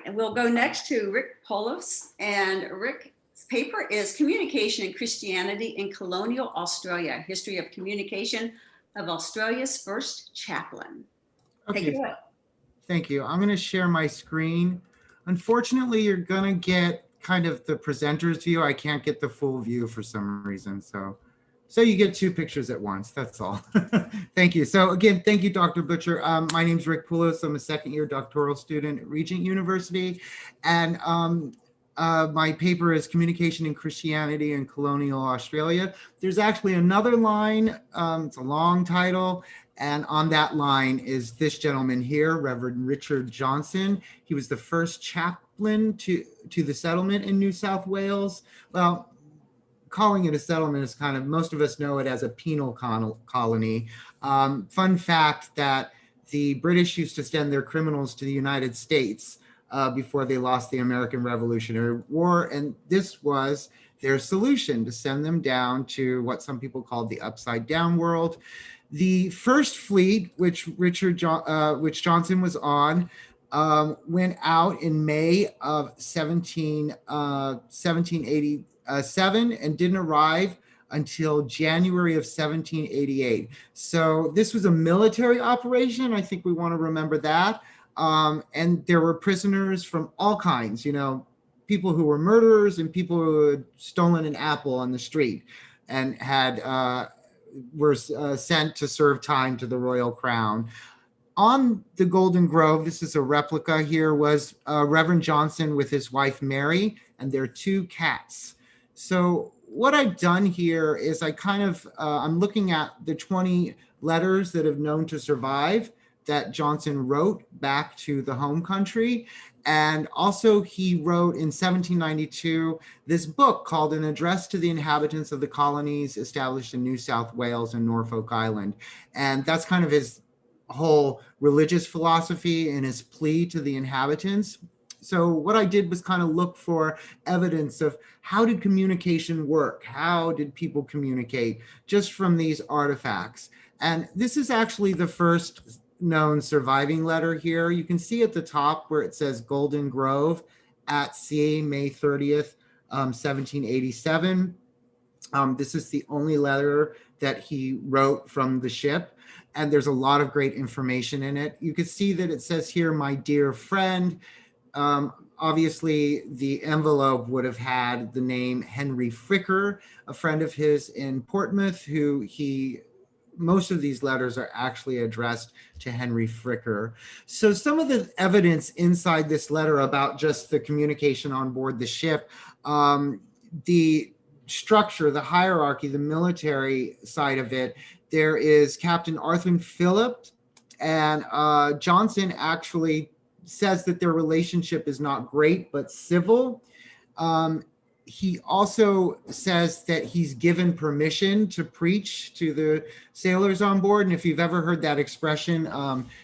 and we'll go next to Rick Polos, and Rick's paper is Communication and Christianity in Colonial Australia, History of Communication of Australia's First Chaplain. Okay. Take it away. Thank you. I'm going to share my screen. Unfortunately, you're going to get kind of the presenter's view. I can't get the full view for some reason. So you get two pictures at once. That's all. Thank you. So again, thank you, Dr. Butcher. My name is Rick Poulos. I'm a second-year doctoral student at Regent University. And my paper is Communication and Christianity in Colonial Australia. There's actually another line. It's a long title. And on that line is this gentleman here, Reverend Richard Johnson. He was the first chaplain to the settlement in New South Wales. Well, calling it a settlement is kind of, most of us know it as a penal colony. Fun fact that the British used to send their criminals to the United States before they lost the American Revolutionary War. And this was their solution, to send them down to what some people called the upside down world. The first fleet, which Johnson was on, went out in May of 1787 and didn't arrive until January of 1788. So this was a military operation. I think we want to remember that. And there were prisoners from all kinds, you know, people who were murderers and people who had stolen an apple on the street and had were sent to serve time to the Royal Crown. On the Golden Grove, this is a replica here, was Reverend Johnson with his wife Mary and their two cats. So what I've done here is I kind of, I'm looking at the 20 letters that have known to survive that Johnson wrote back to the home country. And also he wrote in 1792 this book called An Address to the Inhabitants of the Colonies Established in New South Wales and Norfolk Island. And that's kind of his whole religious philosophy and his plea to the inhabitants. So what I did was kind of look for evidence of how did communication work? How did people communicate just from these artifacts? And this is actually the first known surviving letter here. You can see at the top where it says Golden Grove at sea, May 30th, 1787. This is the only letter that he wrote from the ship, and there's a lot of great information in it. You can see that it says here, my dear friend. Obviously, the envelope would have had the name Henry Fricker, a friend of his in Portsmouth, who most of these letters are actually addressed to Henry Fricker. So some of the evidence inside this letter about just the communication on board the ship, the structure, the hierarchy, the military side of it, there is Captain Arthur Phillip, and Johnson actually says that their relationship is not great, but civil. He also says that he's given permission to preach to the sailors on board. And if you've ever heard that expression,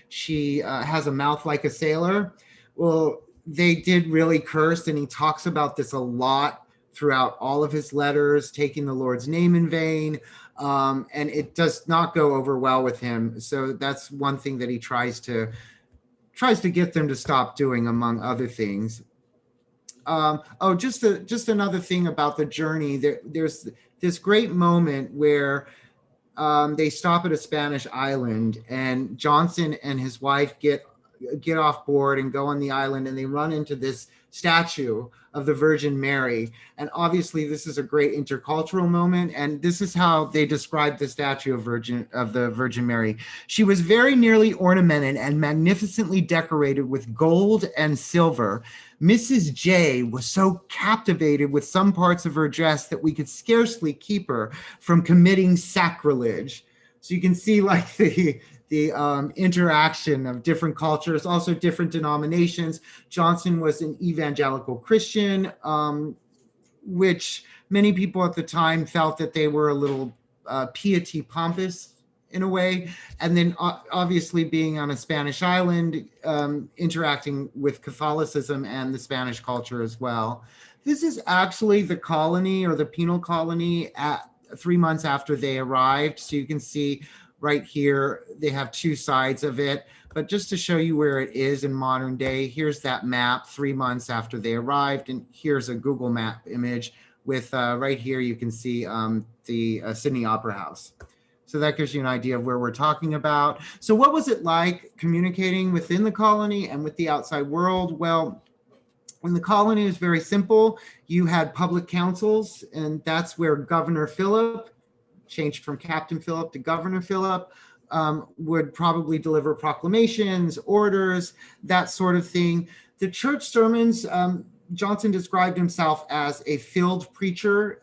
she has a mouth like a sailor. Well, they did really curse, and he talks about this a lot throughout all of his letters, taking the Lord's name in vain. And it does not go over well with him. So that's one thing that he tries to get them to stop doing, among other things. Just another thing about the journey. There's this great moment where they stop at a Spanish island, and Johnson and his wife get off board and go on the island, and they run into this statue of the Virgin Mary. And obviously this is a great intercultural moment. And this is how they describe the statue of the Virgin Mary. She was very nearly ornamented and magnificently decorated with gold and silver. Mrs. J was so captivated with some parts of her dress that we could scarcely keep her from committing sacrilege. So you can see like the interaction of different cultures, also different denominations. Johnson was an evangelical Christian, which many people at the time felt that they were a little piety pompous in a way. And then obviously being on a Spanish island, interacting with Catholicism and the Spanish culture as well. This is actually the colony, or the penal colony, at 3 months after they arrived. So you can see right here. They have two sides of it, but just to show you where it is in modern day, here's that map 3 months after they arrived. And here's a Google map image with right here, you can see the Sydney Opera House. So that gives you an idea of where we're talking about. So what was it like communicating within the colony and with the outside world? Well, in the colony, it was very simple. You had public councils, and that's where Governor Phillip, changed from Captain Phillip to Governor Phillip, would probably deliver proclamations, orders, that sort of thing. The church sermons, Johnson described himself as a field preacher.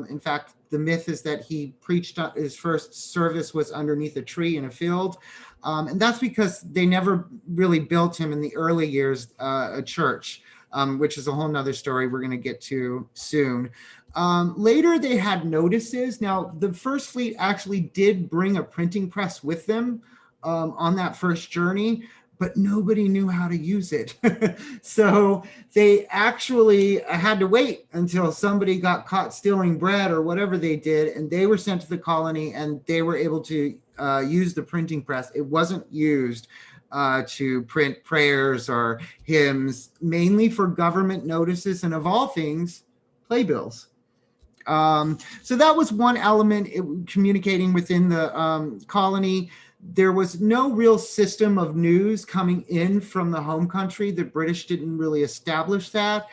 In fact, the myth is that he preached, his first service was underneath a tree in a field. And that's because they never really built him in the early years a church, which is a whole nother story we're going to get to soon. Later, they had notices. Now, the First Fleet actually did bring a printing press with them on that first journey, but nobody knew how to use it. So they actually had to wait until somebody got caught stealing bread or whatever they did, and they were sent to the colony and they were able to use the printing press. It wasn't used to print prayers or hymns, mainly for government notices and, of all things, playbills. So that was one element, communicating within the colony. There was no real system of news coming in from the home country. The British didn't really establish that.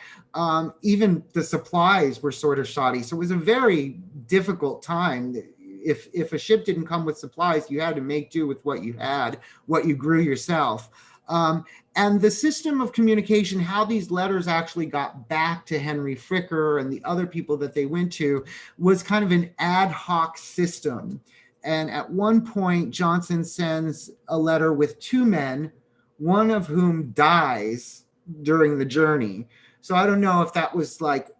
Even the supplies were sort of shoddy. So it was a very difficult time. If a ship didn't come with supplies, you had to make do with what you had, what you grew yourself. And the system of communication, how these letters actually got back to Henry Fricker and the other people that they went to, was kind of an ad hoc system. And at one point, Johnson sends a letter with 2 men, one of whom dies during the journey. So I don't know if that was like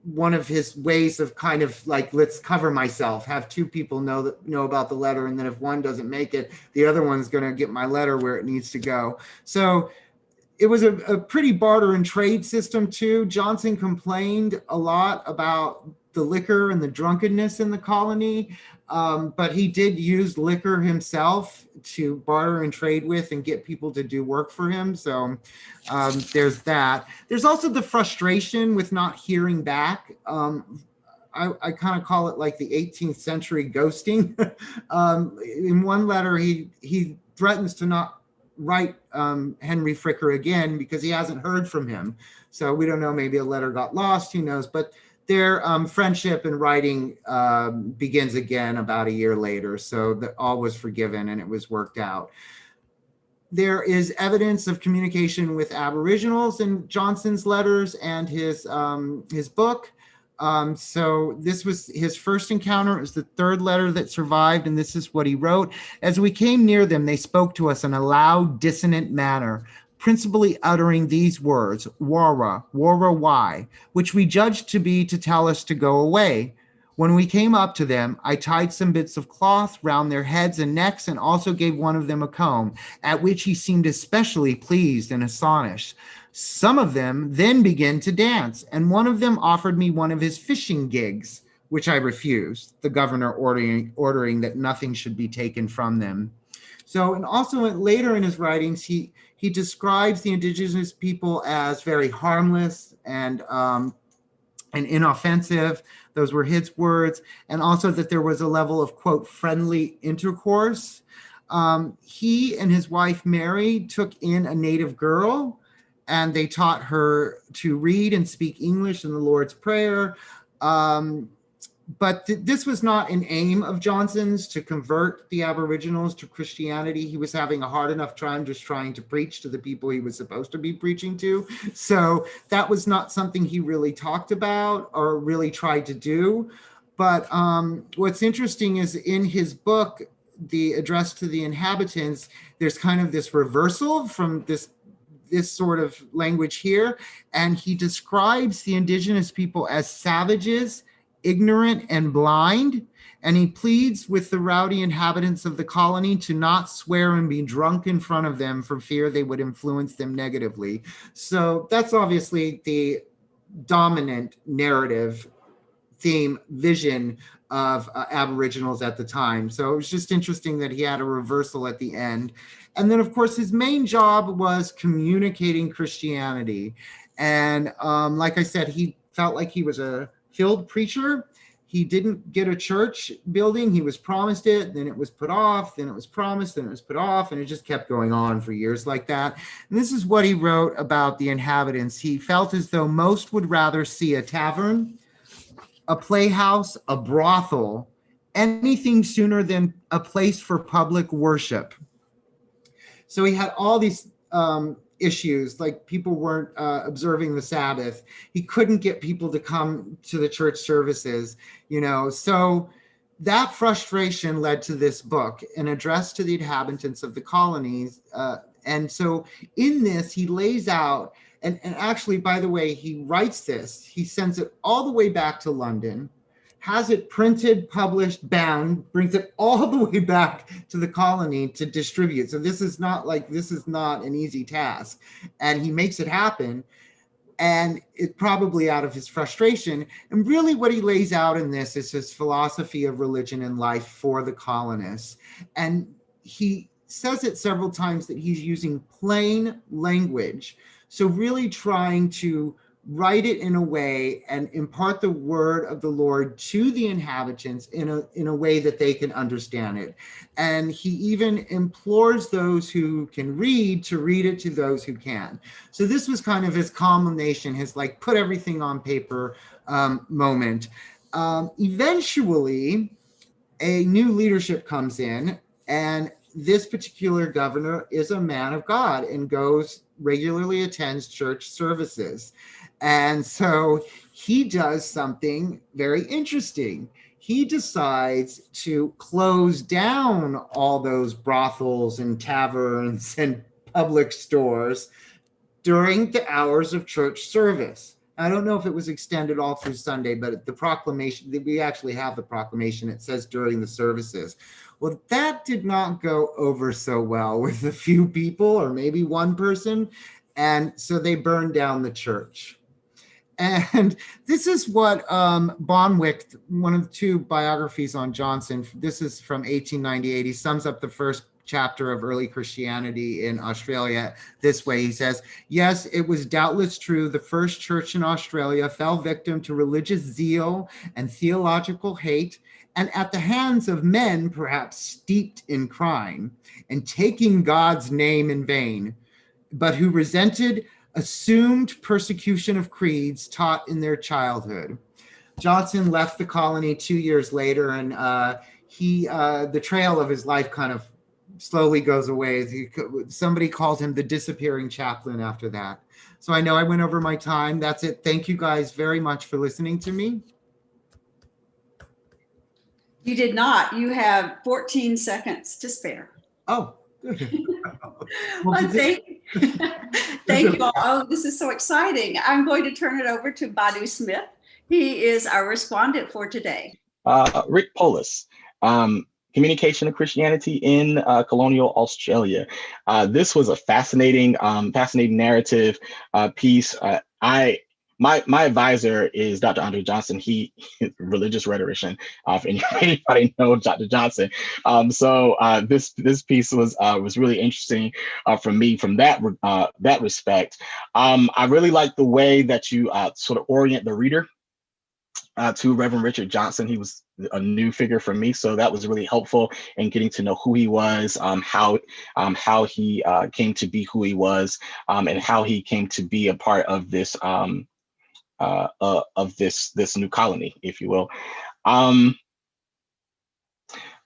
one of his ways of kind of like, let's cover myself, have 2 people know about the letter, and then if one doesn't make it, the other one's going to get my letter where it needs to go. So it was a pretty barter and trade system too. Johnson complained a lot about the liquor and the drunkenness in the colony, but he did use liquor himself to barter and trade with and get people to do work for him. So there's that. There's also the frustration with not hearing back. I kind of call it like the 18th century ghosting. In one letter, he threatens to not write Henry Fricker again because he hasn't heard from him. So we don't know, maybe a letter got lost, who knows, but their friendship and writing begins again about a year later. So that all was forgiven and it was worked out. There is evidence of communication with Aboriginals in Johnson's letters and his book. So this was his first encounter. It was the 3rd letter that survived, and this is what he wrote. As we came near them, they spoke to us in a loud, dissonant manner, principally uttering these words, "Wara, wara, why," which we judged to be to tell us to go away. When we came up to them, I tied some bits of cloth round their heads and necks and also gave one of them a comb, at which he seemed especially pleased and astonished. Some of them then began to dance, and one of them offered me one of his fishing gigs, which I refused, the governor ordering that nothing should be taken from them. So, and also later in his writings, he describes the indigenous people as very harmless and inoffensive. Those were his words. And also that there was a level of, quote, friendly intercourse. He and his wife, Mary, took in a native girl, and they taught her to read and speak English in the Lord's Prayer. But this was not an aim of Johnson's to convert the Aboriginals to Christianity. He was having a hard enough time just trying to preach to the people he was supposed to be preaching to. So that was not something he really talked about or really tried to do. But what's interesting is in his book, The Address to the Inhabitants, there's kind of this reversal from this sort of language here. And he describes the indigenous people as savages, ignorant and blind, and he pleads with the rowdy inhabitants of the colony to not swear and be drunk in front of them for fear they would influence them negatively. So that's obviously the dominant narrative theme vision of Aboriginals at the time. So it was just interesting that he had a reversal at the end. And then, of course, his main job was communicating Christianity. And like I said, he felt like he was a field preacher. He didn't get a church building. He was promised it, then it was put off, then it was promised, then it was put off, and it just kept going on for years like that. And this is what he wrote about the inhabitants. He felt as though most would rather see a tavern, a playhouse, a brothel, anything sooner than a place for public worship. So he had all these issues, like people weren't observing the Sabbath. He couldn't get people to come to the church services, so that frustration led to this book, an address to the inhabitants of the colonies. And so in this, he lays out, and actually, by the way, he writes this, he sends it all the way back to London, has it printed, published, bound, brings it all the way back to the colony to distribute. So this is not an easy task. And he makes it happen. And it's probably out of his frustration. And really what he lays out in this is his philosophy of religion and life for the colonists. And he says it several times that he's using plain language. So really trying to write it in a way and impart the word of the Lord to the inhabitants in a way that they can understand it. And he even implores those who can read to read it to those who can. So this was kind of his culmination, his like put everything on paper moment. Eventually, a new leadership comes in, and this particular governor is a man of God and regularly attends church services. And so he does something very interesting. He decides to close down all those brothels and taverns and public stores during the hours of church service. I don't know if it was extended all through Sunday, but the proclamation, we actually have the proclamation, it says during the services. Well, that did not go over so well with a few people, or maybe one person. And so they burned down the church. And this is what Bonwick, one of the two biographies on Johnson, this is from 1898. He sums up the first chapter of early Christianity in Australia this way. He says, yes, it was doubtless true. The first church in Australia fell victim to religious zeal and theological hate, and at the hands of men perhaps steeped in crime and taking God's name in vain, but who resented assumed persecution of creeds taught in their childhood. Johnson left the colony 2 years later, and the trail of his life kind of slowly goes away. Somebody called him the disappearing chaplain after that. So I know I went over my time. That's it. Thank you guys very much for listening to me. You did not. You have 14 seconds to spare. Oh, good. Well, thank you all. Oh, this is so exciting. I'm going to turn it over to Badu Smith. He is our respondent for today. Rick Polis, Communication of Christianity in Colonial Australia. This was a fascinating narrative piece. My advisor is Dr. Andre Johnson. He is a religious rhetorician. If anybody knows Dr. Johnson, so this piece was really interesting for me from that respect. I really like the way that you sort of orient the reader to Reverend Richard Johnson. He was a new figure for me, so that was really helpful in getting to know who he was, how he came to be who he was, and how he came to be a part of this. Of this new colony, if you will.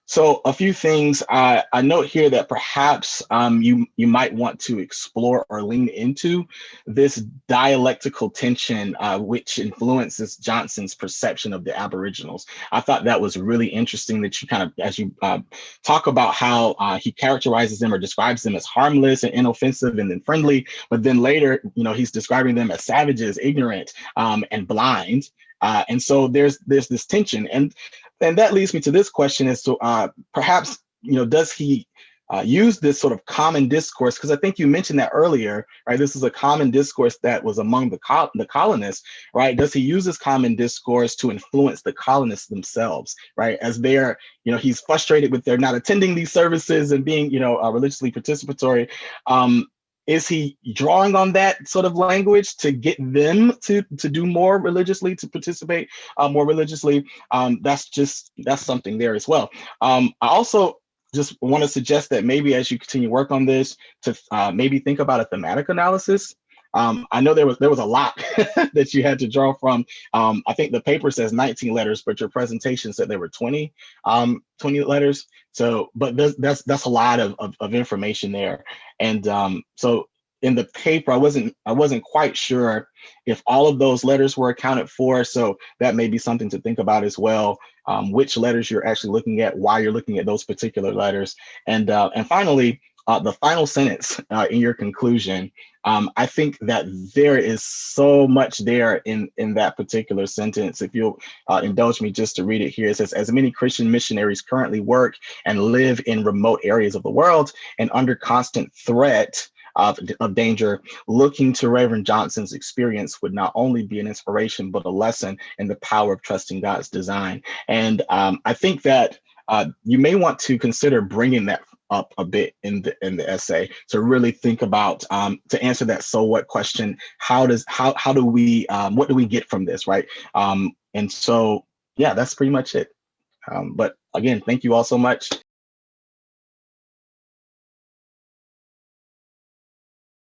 So a few things I note here that perhaps you might want to explore or lean into this dialectical tension which influences Johnson's perception of the Aboriginals. I thought that was really interesting that you kind of, as you talk about how he characterizes them or describes them as harmless and inoffensive and then friendly, but then later, he's describing them as savages, ignorant, and blind. And so there's this tension, and that leads me to this question as to perhaps, does he use this sort of common discourse, because I think you mentioned that earlier, right? This is a common discourse that was among the colonists, right? Does he use this common discourse to influence the colonists themselves, right? As they're, he's frustrated with their not attending these services and being, religiously participatory. Is he drawing on that sort of language to get them to do more religiously, to participate more religiously? That's something there as well. I also just want to suggest that maybe as you continue work on this, to maybe think about a thematic analysis. I know there was a lot that you had to draw from. I think the paper says 19 letters, but your presentation said there were 20 letters. So, but that's a lot of information there. And so in the paper, I wasn't quite sure if all of those letters were accounted for. So that may be something to think about as well. Which letters you're actually looking at, why you're looking at those particular letters. And finally, the final sentence in your conclusion, I think that there is so much there in that particular sentence. If you'll indulge me just to read it here, it says, as many Christian missionaries currently work and live in remote areas of the world and under constant threat of danger, looking to Reverend Johnson's experience would not only be an inspiration, but a lesson in the power of trusting God's design. And I think that you may want to consider bringing that up a bit in the essay, to really think about, to answer that so what question. How do we, what do we get from this, right? And so, yeah, that's pretty much it. But again, thank you all so much.